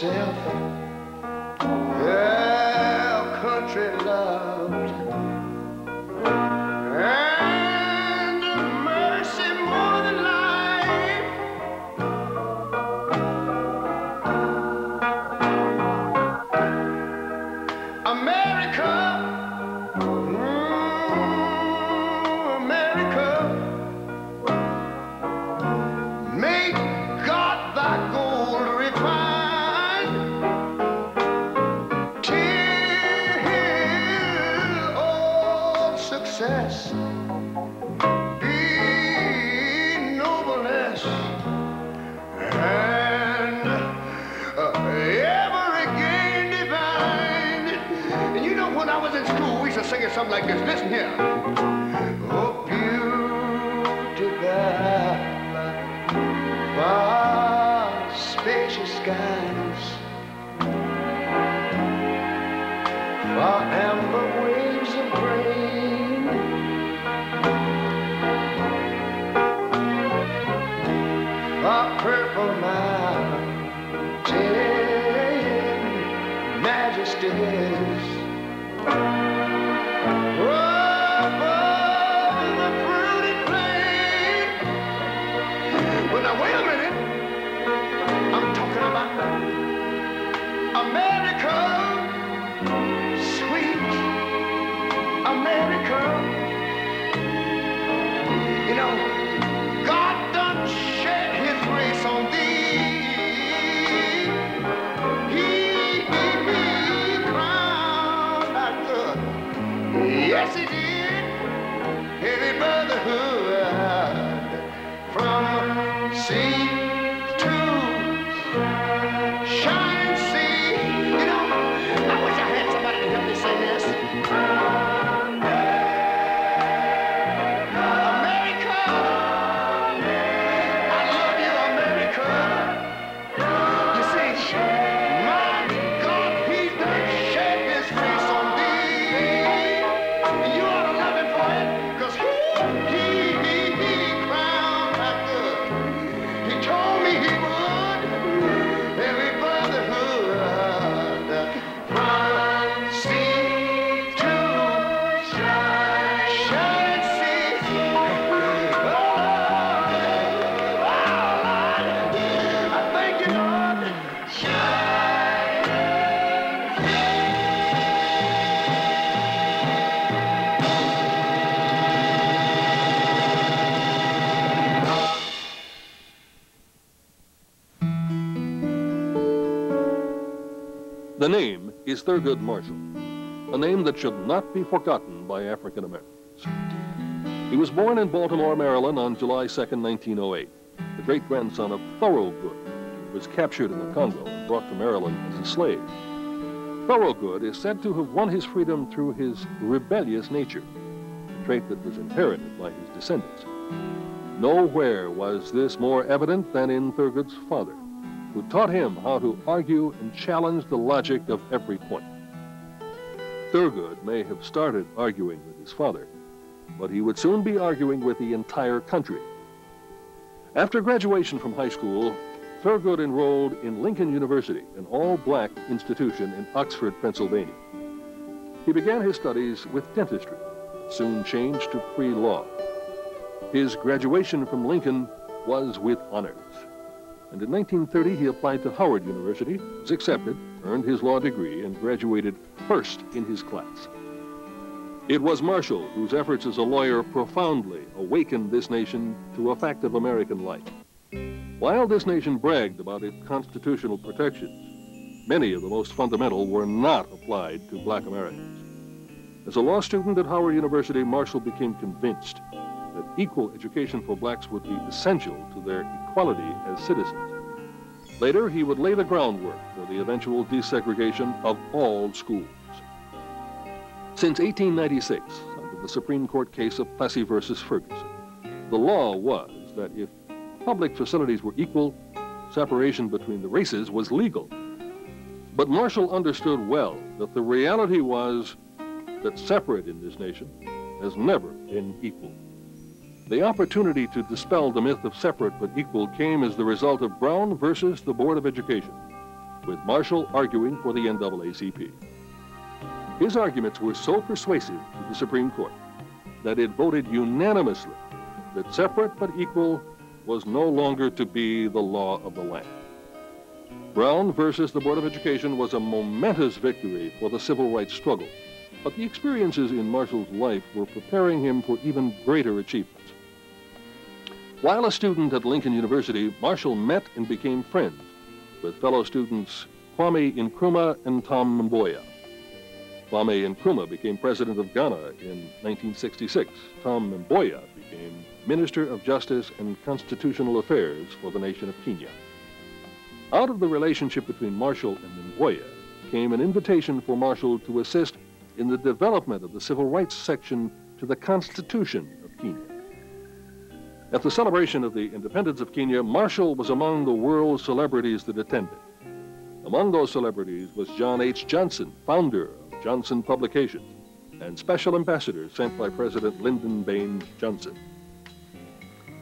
myself, yeah, country loved, and mercy more than life. America, America, make God thy gold refine, till all success be nobleness, and ever again divine. And you know, when I was in school, we used to sing it something like this. Listen here. Oh, beauty vast, spacious skies, far amber waves of grain, far purple mountain majesties, above the fruited plain. Well, now wait a minute. I'm talking about America, sweet America. You know, God done shed his grace on thee. He crowned our good. Yes, he did. Heavy brotherhood from sea to shining sea. You know, I wish I had somebody to help me sing this. America, I love you, America. You see, my God, he's done shed his grace on thee. And you ought to love him for it, because he crowned my good. He told me he would. Every brotherhood from sea to shining sea. Oh, Lord, I thank you, Lord. The name is Thurgood Marshall, a name that should not be forgotten by African Americans. He was born in Baltimore, Maryland on July 2nd, 1908, the great-grandson of Thurgood, who was captured in the Congo and brought to Maryland as a slave. Thurgood is said to have won his freedom through his rebellious nature, a trait that was inherited by his descendants. Nowhere was this more evident than in Thurgood's father, who taught him how to argue and challenge the logic of every point. Thurgood may have started arguing with his father, but he would soon be arguing with the entire country. After graduation from high school, Thurgood enrolled in Lincoln University, an all-black institution in Oxford, Pennsylvania. He began his studies with dentistry, soon changed to pre-law. His graduation from Lincoln was with honors. And in 1930, he applied to Howard University, was accepted, earned his law degree, and graduated first in his class. It was Marshall whose efforts as a lawyer profoundly awakened this nation to a fact of American life. While this nation bragged about its constitutional protections, many of the most fundamental were not applied to black Americans. As a law student at Howard University, Marshall became convinced that equal education for blacks would be essential to their equality as citizens. Later, he would lay the groundwork for the eventual desegregation of all schools. Since 1896, under the Supreme Court case of Plessy versus Ferguson, the law was that if public facilities were equal, separation between the races was legal. But Marshall understood well that the reality was that separate in this nation has never been equal. The opportunity to dispel the myth of separate but equal came as the result of Brown versus the Board of Education. with Marshall arguing for the NAACP. His arguments were so persuasive to the Supreme Court that it voted unanimously that separate but equal was no longer to be the law of the land. Brown versus the Board of Education was a momentous victory for the civil rights struggle, but the experiences in Marshall's life were preparing him for even greater achievements. While a student at Lincoln University, Marshall met and became friends with fellow students Kwame Nkrumah and Tom Mboya. Kwame Nkrumah became president of Ghana in 1966. Tom Mboya became Minister of Justice and Constitutional Affairs for the nation of Kenya. Out of the relationship between Marshall and Mboya came an invitation for Marshall to assist in the development of the civil rights section to the Constitution of Kenya. At the celebration of the independence of Kenya, Marshall was among the world celebrities that attended. Among those celebrities was John H. Johnson, founder of Johnson Publications, and special ambassador sent by President Lyndon Baines Johnson.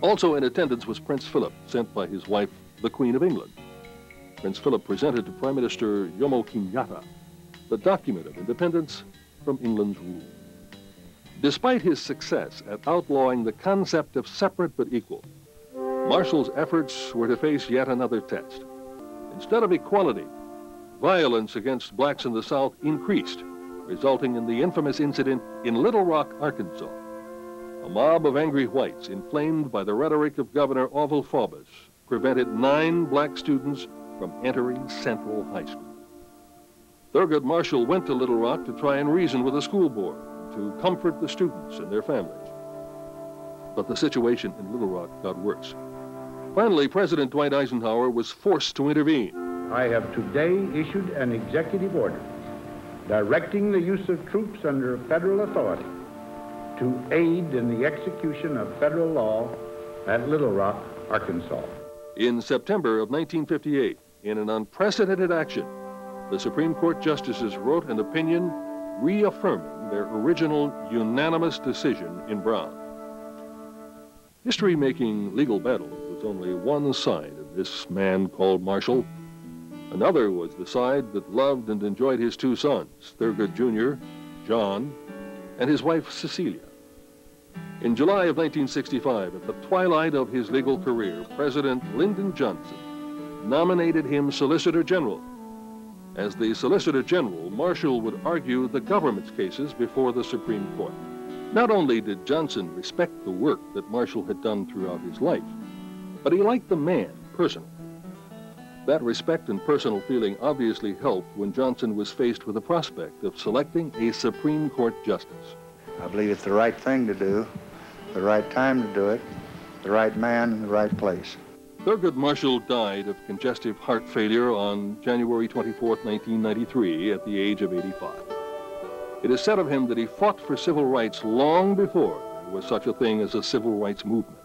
Also in attendance was Prince Philip, sent by his wife, the Queen of England. Prince Philip presented to Prime Minister Jomo Kenyatta the document of independence from England's rule. Despite his success at outlawing the concept of separate but equal, Marshall's efforts were to face yet another test. Instead of equality, violence against blacks in the South increased, resulting in the infamous incident in Little Rock, Arkansas. A mob of angry whites, inflamed by the rhetoric of Governor Orville Forbes, prevented 9 black students from entering Central High School. Thurgood Marshall went to Little Rock to try and reason with the school board, to comfort the students and their families. But the situation in Little Rock got worse. Finally, President Dwight Eisenhower was forced to intervene. I have today issued an executive order directing the use of troops under federal authority to aid in the execution of federal law at Little Rock, Arkansas. In September of 1958, in an unprecedented action, the Supreme Court justices wrote an opinion reaffirming their original unanimous decision in Brown. History-making legal battle was only one side of this man called Marshall. Another was the side that loved and enjoyed his 2 sons, Thurgood Jr., John, and his wife, Cecilia. In July of 1965, at the twilight of his legal career, President Lyndon Johnson nominated him Solicitor General. As the Solicitor General, Marshall would argue the government's cases before the Supreme Court. Not only did Johnson respect the work that Marshall had done throughout his life, but he liked the man personally. That respect and personal feeling obviously helped when Johnson was faced with the prospect of selecting a Supreme Court justice. I believe it's the right thing to do, the right time to do it, the right man in the right place. Thurgood Marshall died of congestive heart failure on January 24, 1993, at the age of 85. It is said of him that he fought for civil rights long before there was such a thing as a civil rights movement.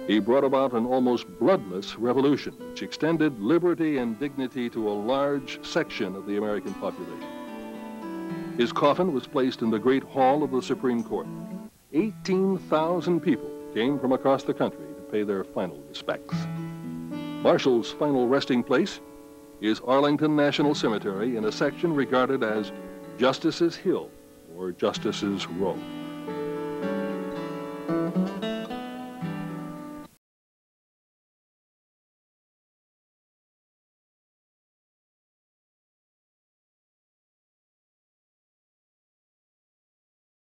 He brought about an almost bloodless revolution which extended liberty and dignity to a large section of the American population. His coffin was placed in the Great Hall of the Supreme Court. 18,000 people came from across the country pay their final respects. Marshall's final resting place is Arlington National Cemetery in a section regarded as Justice's Hill or Justice's Row.